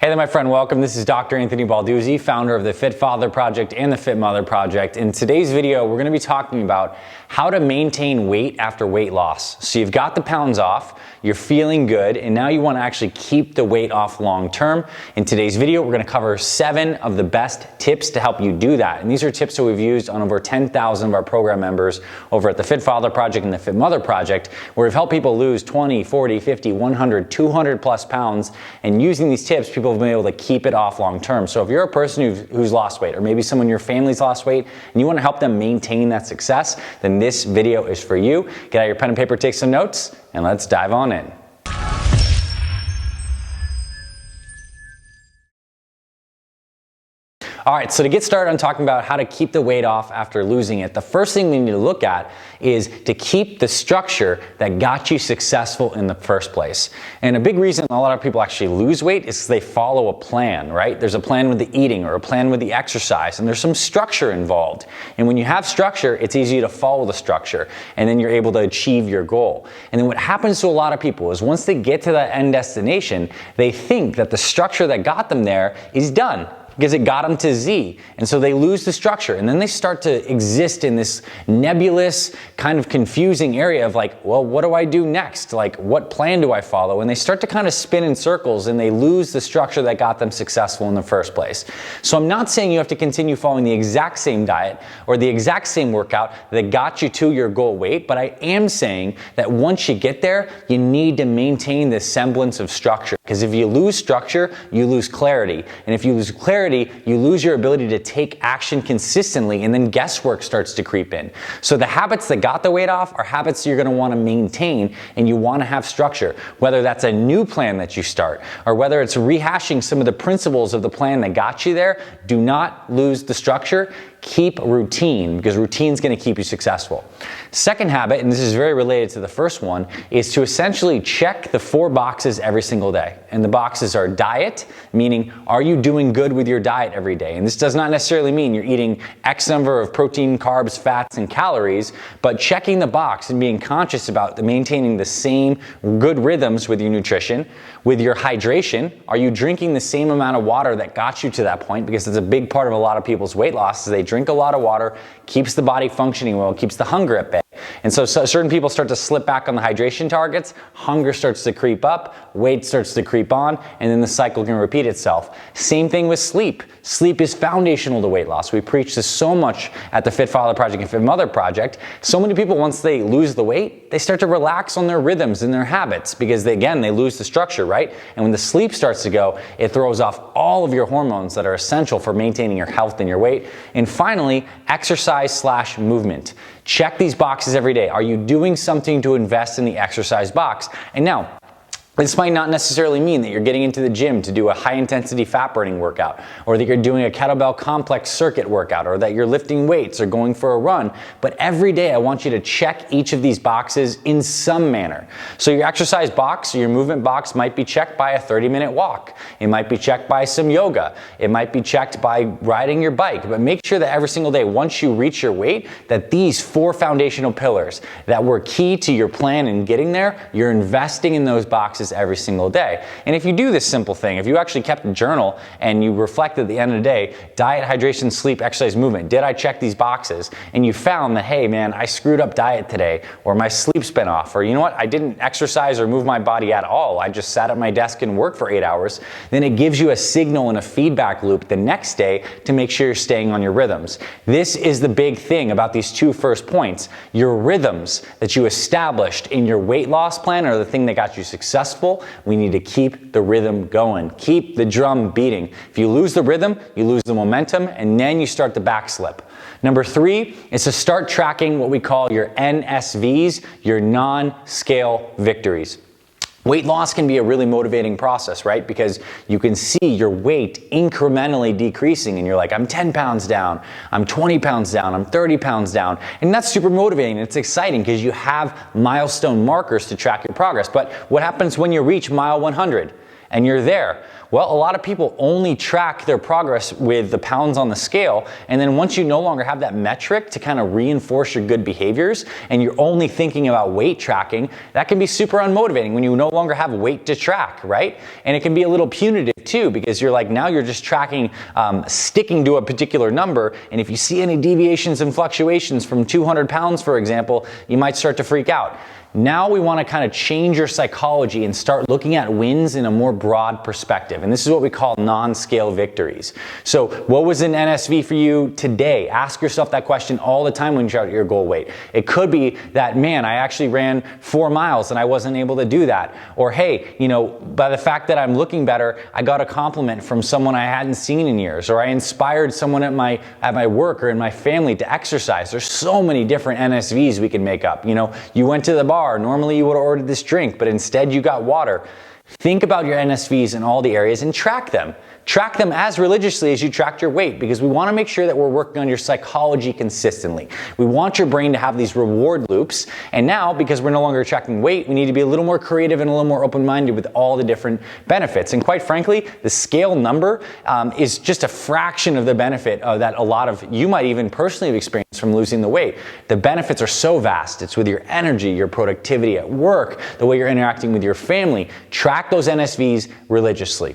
Hey there, my friend. Welcome. This is Dr. Anthony Balduzzi, founder of the Fit Father Project and the Fit Mother Project. In today's video, we're going to be talking about how to maintain weight after weight loss. So you've got the pounds off, you're feeling good, and now you want to actually keep the weight off long term. In today's video, we're going to cover 7 of the best tips to help you do that. And these are tips that we've used on over 10,000 of our program members over at the Fit Father Project and the Fit Mother Project, where we've helped people lose 20, 40, 50, 100, 200 plus pounds. And using these tips, people have been able to keep it off long term. So if you're a person who's lost weight, or maybe someone in your family's lost weight, and you want to help them maintain that success, then this video is for you. Get out your pen and paper, take some notes, and let's dive on in. All right, so to get started on talking about how to keep the weight off after losing it, the first thing we need to look at is to keep the structure that got you successful in the first place. And a big reason a lot of people actually lose weight is because they follow a plan, right? There's a plan with the eating or a plan with the exercise, and there's some structure involved. And when you have structure, it's easy to follow the structure, and then you're able to achieve your goal. And then what happens to a lot of people is once they get to that end destination, they think that the structure that got them there is done, because it got them to Z. And so they lose the structure, and then they start to exist in this nebulous, kind of confusing area of like, well, what do I do next? Like, what plan do I follow? And they start to kind of spin in circles, and they lose the structure that got them successful in the first place. So I'm not saying you have to continue following the exact same diet or the exact same workout that got you to your goal weight, but I am saying that once you get there, you need to maintain this semblance of structure. Because if you lose structure, you lose clarity. And if you lose clarity, you lose your ability to take action consistently, and then guesswork starts to creep in. So the habits that got the weight off are habits you're going to want to maintain, and you want to have structure. Whether that's a new plan that you start, or whether it's rehashing some of the principles of the plan that got you there, do not lose the structure. Keep routine, because routine is going to keep you successful. Second habit, and this is very related to the first one, is to essentially check the 4 boxes every single day. And the boxes are diet, meaning are you doing good with your diet every day? And this does not necessarily mean you're eating X number of protein, carbs, fats, and calories, but checking the box and being conscious about maintaining the same good rhythms with your nutrition. With your hydration, are you drinking the same amount of water that got you to that point? Because it's a big part of a lot of people's weight loss is they drink a lot of water, keeps the body functioning well, keeps the hunger at bay. And so certain people start to slip back on the hydration targets, hunger starts to creep up, weight starts to creep on, and then the cycle can repeat itself. Same thing with sleep. Sleep is foundational to weight loss. We preach this so much at the Fit Father Project and Fit Mother Project. So many people, once they lose the weight, they start to relax on their rhythms and their habits because they lose the structure, right? And when the sleep starts to go, it throws off all of your hormones that are essential for maintaining your health and your weight. And finally, exercise/movement. Check these boxes every day. Are you doing something to invest in the exercise box? And now, this might not necessarily mean that you're getting into the gym to do a high-intensity fat-burning workout, or that you're doing a kettlebell complex circuit workout, or that you're lifting weights or going for a run. But every day, I want you to check each of these boxes in some manner. So your exercise box, or your movement box might be checked by a 30-minute walk. It might be checked by some yoga. It might be checked by riding your bike. But make sure that every single day, once you reach your weight, that these 4 foundational pillars that were key to your plan in getting there, you're investing in those boxes every single day. And if you do this simple thing, if you actually kept a journal and you reflect at the end of the day, diet, hydration, sleep, exercise, movement, did I check these boxes? And you found that, hey man, I screwed up diet today, or my sleep's been off, or you know what, I didn't exercise or move my body at all, I just sat at my desk and worked for 8 hours, then it gives you a signal and a feedback loop the next day to make sure you're staying on your rhythms. This is the big thing about these 2 first points. Your rhythms that you established in your weight loss plan are the thing that got you successful. We need to keep the rhythm going. Keep the drum beating. If you lose the rhythm, you lose the momentum, and then you start the backslip. Number 3 is to start tracking what we call your NSVs, your non-scale victories. Weight loss can be a really motivating process, right? Because you can see your weight incrementally decreasing and you're like, I'm 10 pounds down, I'm 20 pounds down, I'm 30 pounds down. And that's super motivating. It's exciting because you have milestone markers to track your progress. But what happens when you reach mile 100 and you're there? Well, a lot of people only track their progress with the pounds on the scale, and then once you no longer have that metric to kind of reinforce your good behaviors, and you're only thinking about weight tracking, that can be super unmotivating when you no longer have weight to track, right? And it can be a little punitive too, because you're like, now you're just tracking, sticking to a particular number, and if you see any deviations and fluctuations from 200 pounds, for example, you might start to freak out. Now we want to kind of change your psychology and start looking at wins in a more broad perspective. And this is what we call non-scale victories. So what was an NSV for you today? Ask yourself that question all the time when you chart your goal weight. It could be that, man, I actually ran 4 miles and I wasn't able to do that. Or, hey, you know, by the fact that I'm looking better, I got a compliment from someone I hadn't seen in years. Or I inspired someone at my work or in my family to exercise. There's so many different NSVs we can make up. You know, you went to the bar. Normally you would have ordered this drink, but instead you got water. Think about your NSVs in all the areas and track them. Track them as religiously as you track your weight, because we want to make sure that we're working on your psychology consistently. We want your brain to have these reward loops, and now, because we're no longer tracking weight, we need to be a little more creative and a little more open-minded with all the different benefits. And quite frankly, the scale number is just a fraction of the benefit that a lot of you might even personally have experienced from losing the weight. The benefits are so vast. It's with your energy, your productivity at work, the way you're interacting with your family. Track those NSVs religiously.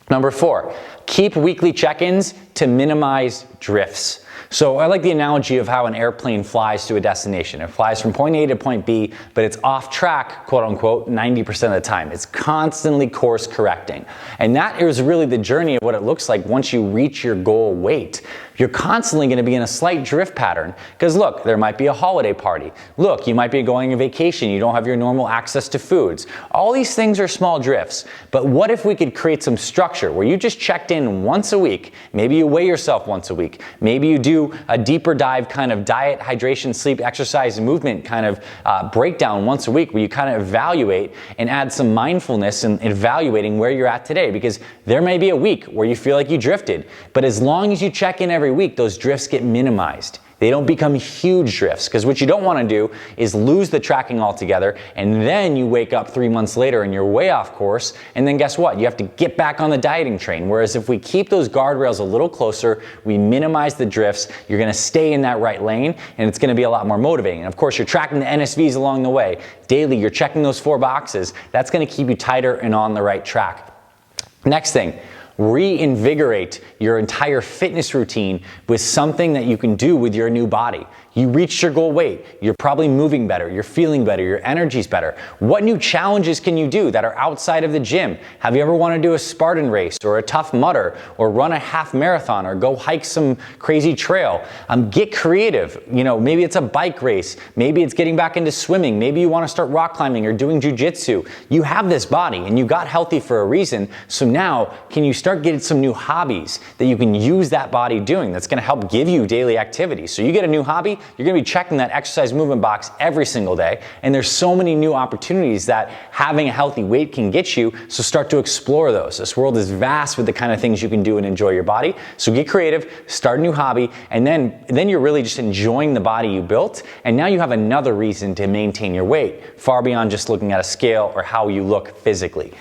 Number 4, keep weekly check-ins to minimize drifts. So I like the analogy of how an airplane flies to a destination. It flies from point A to point B, but it's off track, quote unquote, 90% of the time. It's constantly course correcting. And that is really the journey of what it looks like once you reach your goal weight. You're constantly going to be in a slight drift pattern, because look, there might be a holiday party. Look, you might be going on vacation. You don't have your normal access to foods. All these things are small drifts. But what if we could create some structure where you just checked in once a week? Maybe you weigh yourself once a week. Maybe you do a deeper dive kind of diet, hydration, sleep, exercise, movement kind of breakdown once a week, where you kind of evaluate and add some mindfulness in evaluating where you're at today, because there may be a week where you feel like you drifted, but as long as you check in every week, those drifts get minimized. They don't become huge drifts, because what you don't want to do is lose the tracking altogether, and then you wake up 3 months later and you're way off course, and then guess what? You have to get back on the dieting train. Whereas if we keep those guardrails a little closer, we minimize the drifts, you're going to stay in that right lane, and it's going to be a lot more motivating. And of course, you're tracking the NSVs along the way. Daily, you're checking those 4 boxes. That's going to keep you tighter and on the right track. Next thing, reinvigorate your entire fitness routine with something that you can do with your new body. You reached your goal weight. You're probably moving better. You're feeling better. Your energy's better. What new challenges can you do that are outside of the gym? Have you ever wanted to do a Spartan race or a Tough Mudder or run a half marathon or go hike some crazy trail? Get creative. You know, maybe it's a bike race. Maybe it's getting back into swimming. Maybe you want to start rock climbing or doing jujitsu. You have this body and you got healthy for a reason. So now, can you start getting some new hobbies that you can use that body doing that's going to help give you daily activity? So you get a new hobby, you're going to be checking that exercise movement box every single day, and there's so many new opportunities that having a healthy weight can get you, so start to explore those. This world is vast with the kind of things you can do and enjoy your body, so get creative, start a new hobby, and then you're really just enjoying the body you built, and now you have another reason to maintain your weight, far beyond just looking at a scale or how you look physically.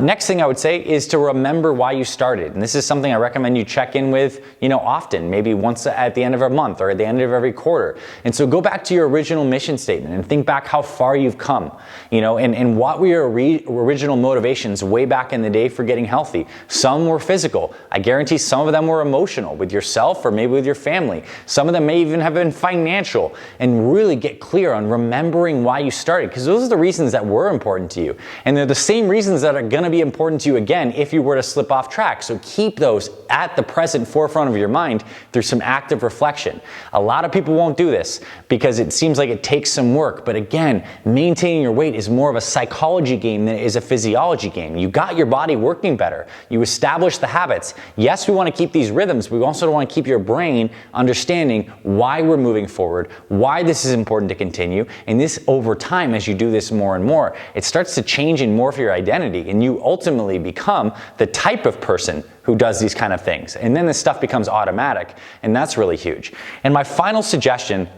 Next thing I would say is to remember why you started, and this is something I recommend you check in with, often, maybe once at the end of a month or at the end of every quarter. And so go back to your original mission statement and think back how far you've come, and what were your original motivations way back in the day for getting healthy. Some were physical. I guarantee some of them were emotional with yourself or maybe with your family. Some of them may even have been financial, and really get clear on remembering why you started, because those are the reasons that were important to you. And they're the same reasons that are going to be important to you again if you were to slip off track. So keep those at the present forefront of your mind through some active reflection. A lot of people won't do this because it seems like it takes some work, but again, maintaining your weight is more of a psychology game than it is a physiology game. You got your body working better. You established the habits. Yes, we want to keep these rhythms, but we also want to keep your brain understanding why we're moving forward, why this is important to continue, and this over time, as you do this more and more, it starts to change and morph your identity, and you ultimately become the type of person who does these kind of things. And then this stuff becomes automatic, and that's really huge. And my final suggestion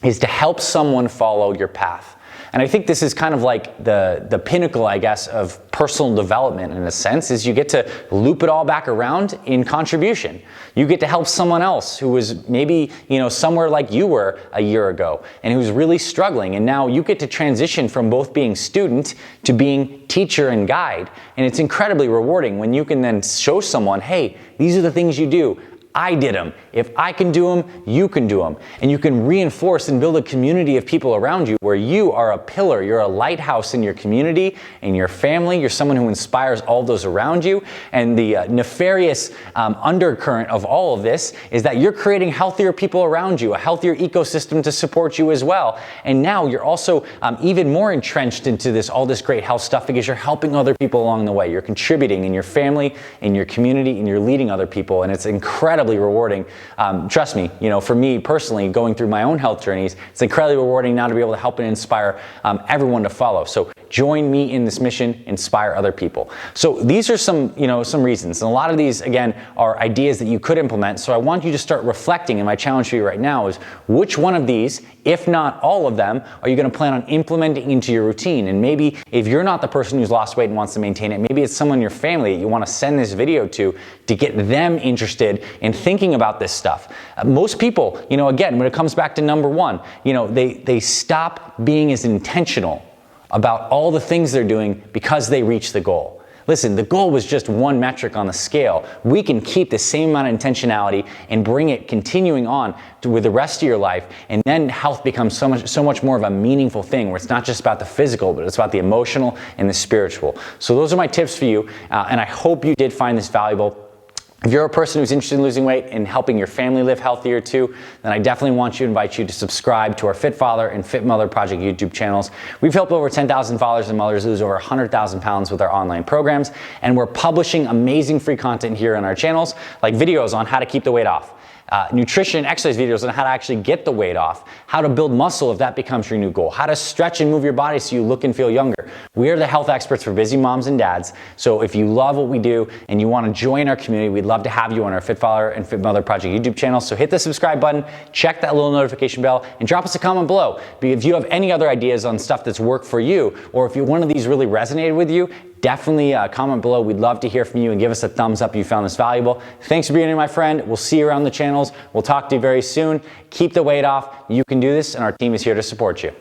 is to help someone follow your path. And I think this is kind of like the pinnacle, I guess, of personal development in a sense, is you get to loop it all back around in contribution. You get to help someone else who was maybe, somewhere like you were a year ago and who's really struggling. And now you get to transition from both being student to being teacher and guide. And it's incredibly rewarding when you can then show someone, hey, these are the things you do. I did them. If I can do them, you can do them. And you can reinforce and build a community of people around you where you are a pillar. You're a lighthouse in your community, in your family. You're someone who inspires all those around you. And the nefarious undercurrent of all of this is that you're creating healthier people around you, a healthier ecosystem to support you as well. And now you're also even more entrenched into all this great health stuff because you're helping other people along the way. You're contributing in your family, in your community, and you're leading other people. And it's incredibly rewarding. Trust me, for me personally, going through my own health journeys, it's incredibly rewarding now to be able to help and inspire everyone to follow. So join me in this mission, inspire other people. So these are some reasons. And a lot of these, again, are ideas that you could implement. So I want you to start reflecting, and my challenge for you right now is which one of these, if not all of them, are you going to plan on implementing into your routine? And maybe if you're not the person who's lost weight and wants to maintain it, maybe it's someone in your family that you want to send this video to get them interested in thinking about this stuff. Most people, again, when it comes back to number one, they stop being as intentional about all the things they're doing because they reach the goal. Listen, the goal was just one metric on the scale. We can keep the same amount of intentionality and bring it continuing on with the rest of your life, and then health becomes so much more of a meaningful thing where it's not just about the physical, but it's about the emotional and the spiritual. So those are my tips for you, and I hope you did find this valuable. If you're a person who's interested in losing weight and helping your family live healthier too, then I definitely want to invite you to subscribe to our Fit Father and Fit Mother Project YouTube channels. We've helped over 10,000 fathers and mothers lose over 100,000 pounds with our online programs, and we're publishing amazing free content here on our channels, like videos on how to keep the weight off, nutrition and exercise videos on how to actually get the weight off, how to build muscle if that becomes your new goal, how to stretch and move your body so you look and feel younger. We are the health experts for busy moms and dads. So if you love what we do and you want to join our community, we'd love to have you on our Fit Father and Fit Mother Project YouTube channel. So hit the subscribe button, check that little notification bell, and drop us a comment below. If you have any other ideas on stuff that's worked for you, or if one of these really resonated with you, definitely comment below. We'd love to hear from you, and give us a thumbs up if you found this valuable. Thanks for being here, my friend. We'll see you around the channels. We'll talk to you very soon. Keep the weight off. You can do this, and our team is here to support you.